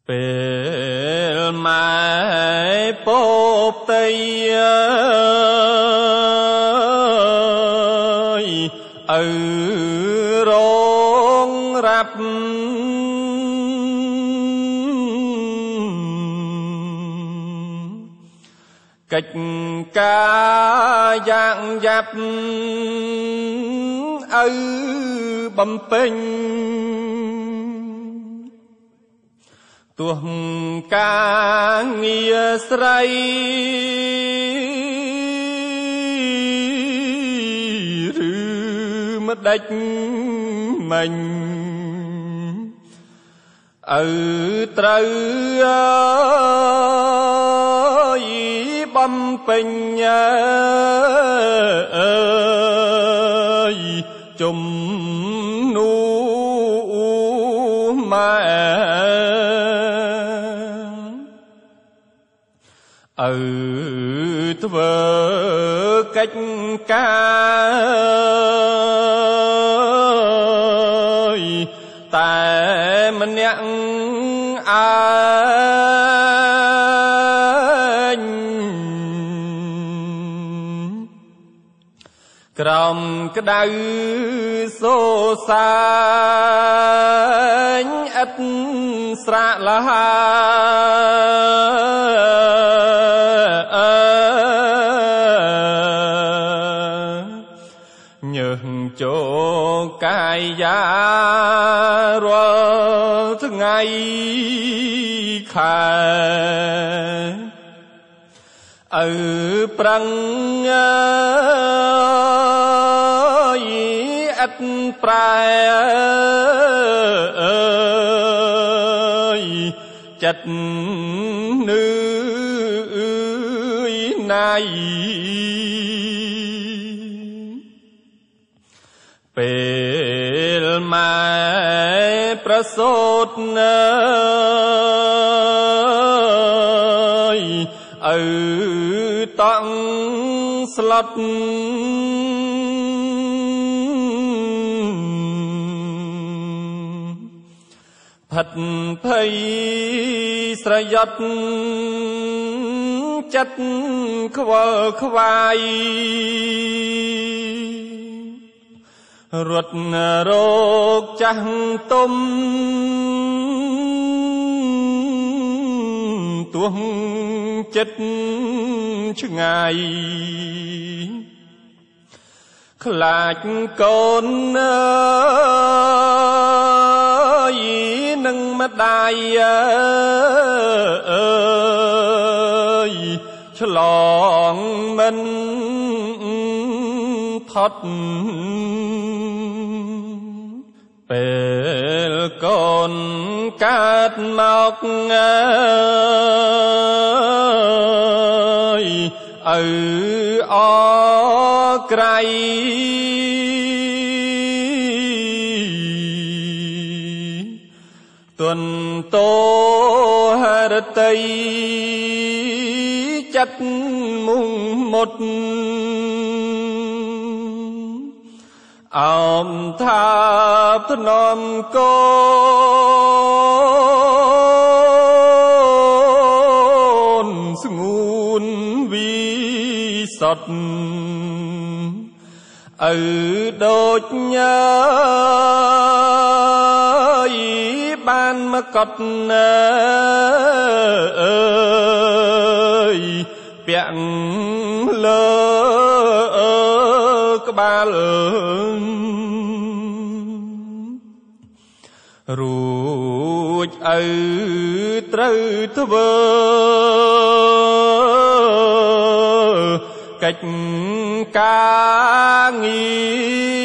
ពេលម៉ែពោបតីឪរងរាប់កិច្ចការយ៉ាងយ៉ាប់ឪបំពេញទោះការងារស្រីឬម្ដេចមិញឪត្រូវបំពេញជំនួសម៉ែឪធ្វើកិច្ចការតែម្នាក់ឯងក្រោមក្ដៅសូសាញឥតស្រាកលហាញើសចូលកាយយ៉ារាល់ថ្ងៃខែឪប្រឹងឥតប្រែចិត្តនឿយណាយពេលម៉ែប្រសូតឪតង់ស្លុតផិតភ័យស្រយត់ចិត្តខ្វល់ខ្វាយរត់រោគចាស់ទុំទោះចិត្តឆ្ងាយខ្លាចកូននឹងម្ដាយឆ្លងមិនផុតពេលកូនកើតមកឪអក្រៃទន្ទោហរតីចិត្តមុងមុតអមថាភ្នំកូនស្ងួនវិសុទ្ធឪដូចញ៉ាយបានមកកត់ពាក់លើក្បាលរួចឪត្រូវធ្វើកិច្ចការងារ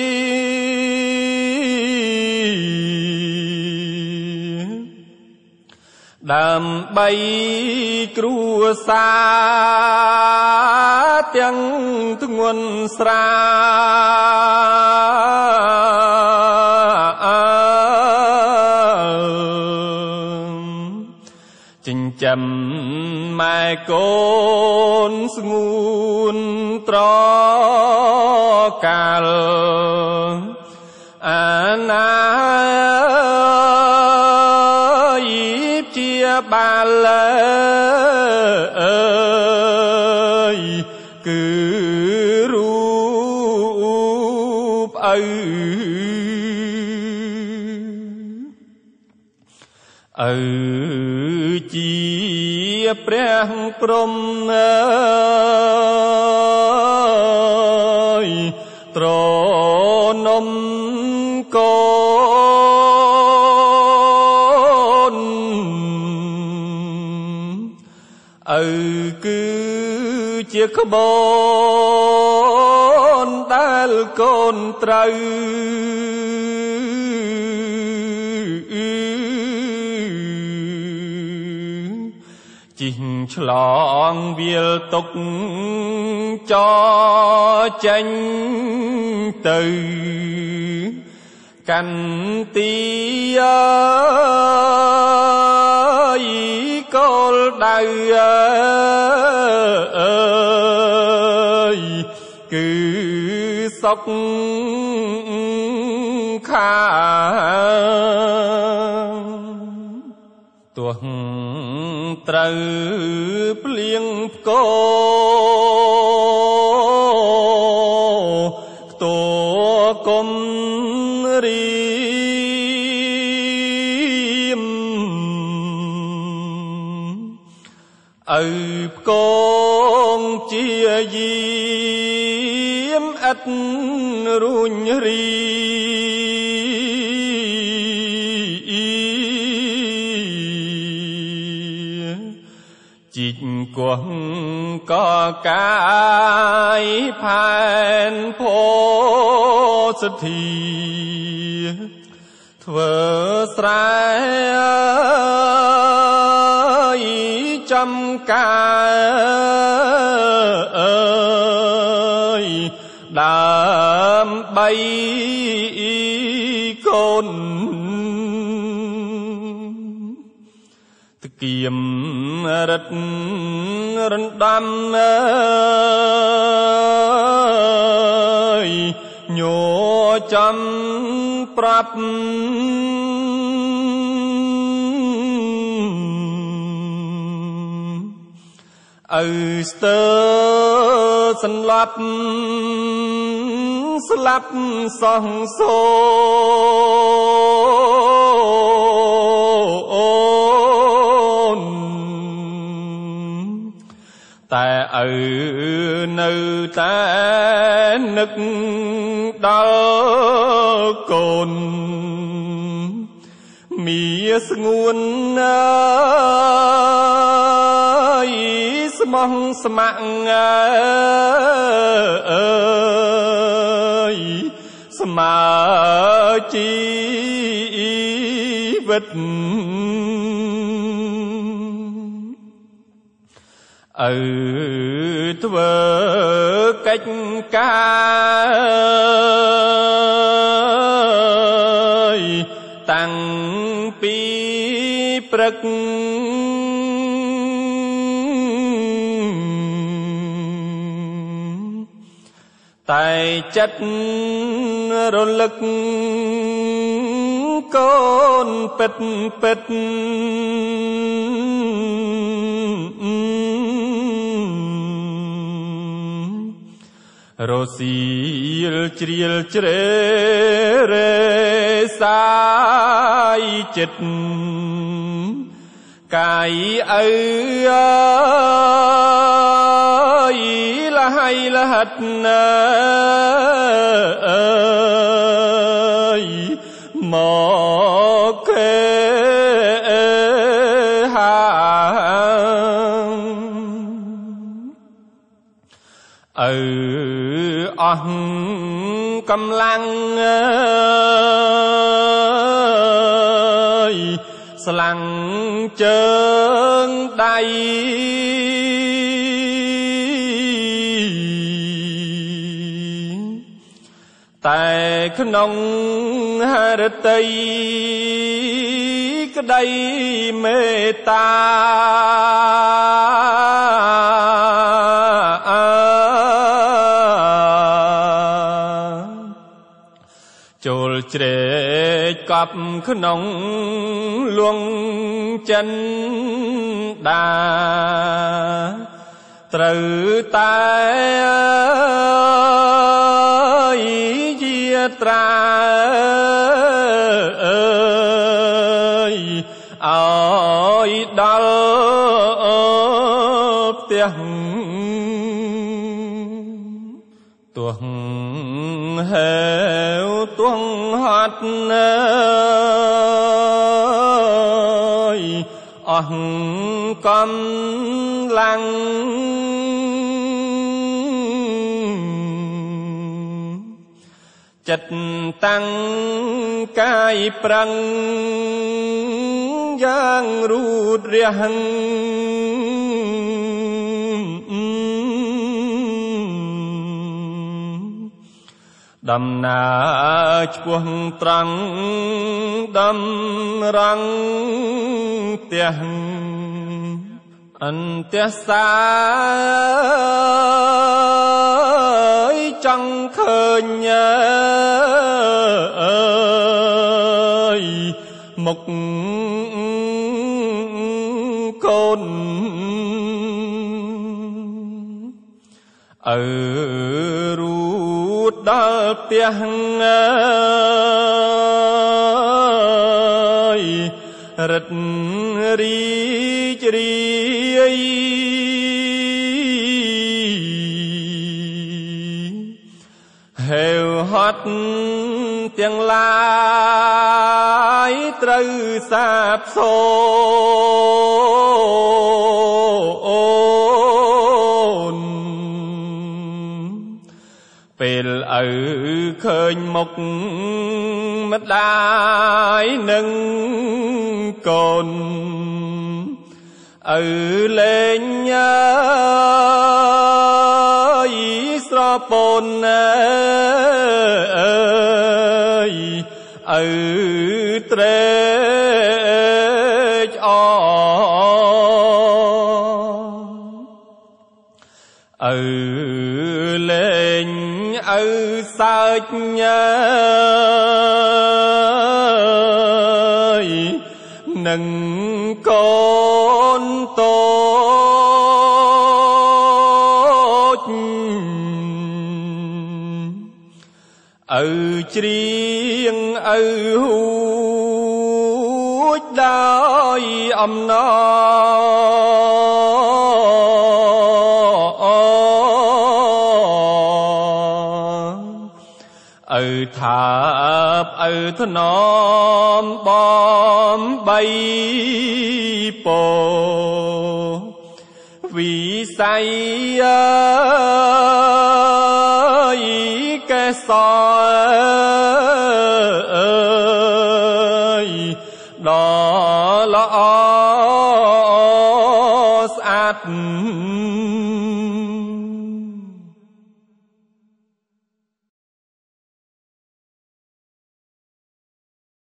ដើម្បីគ្រួសារទាំងធ្ងន់ស្រាចិញ្ចឹមម៉ែកូនស្ងួនត្រកាលអាណាយជា បាល់អើយគឺរូបឪជាព្រះព្រំត្រនំកូនគឺជាក្បូនដែលកូនត្រូវជីងឆ្លងវាលទុកចចេញទៅកាន់ទីកូលដៅគឺសុខខាទោះត្រូវភ្លៀងផ្គរខ្ទកុំរៀមឪផ្គងជាយាមឥតរួញរីជីកគោះក៏កាយផែនផោសទ្ធាធ្វើស្រែចំការដើម្បីកូនគៀមរិទ្ធរំដំញោចំប្រាប់ឪស្ទើសន្លប់ស្លាប់សង្សោតែឪនៅតែនឹកដល់កូនមានស្ងួនស្មោះស្ម័គ្រស្មើជីវិតឪធ្វើកិច្ចការតាំងពីព្រឹកតែចិត្តរលឹកកូនពិតពិតរស៊ីលជ្រៀលជ្រែរេសាយចិត្តកាយឪលហើយលហិតណាមកគេហាឪអស់កម្លាំងស្លាំងជើងដៃតែក្នុងហឫទ័យក្តីមេត្តា ចូលជ្រែកកប់ក្នុងលួងចិនដាត្រូវតែយាត្រាឲ្យដល់ផ្ទះទោះហេវទោះហត់អស់កំលាំងចិត្តតាំងកាយប្រឹងយ៉ាងរូតរះដំណើរឆ្ពោះត្រង់ដំរងផ្ទះអន្តះសាយចង់ឃើញមុខកូនរូតដល់ផ្ទះរិទ្ធរីករាយហេវហត់ទាំងឡាយត្រូវសាបសូន្យពេលឪឃើញមុខម្ដាយនឹងកូនឪលែងស្រពូនឪត្រេកអរឪលែងឪសើចនឹងកូនតូចឪច្រៀងឪហួចដោយអំណរឪថាបឪធ្នមបំបីពោវិស័យកេសរដ៏ល្អស្អាត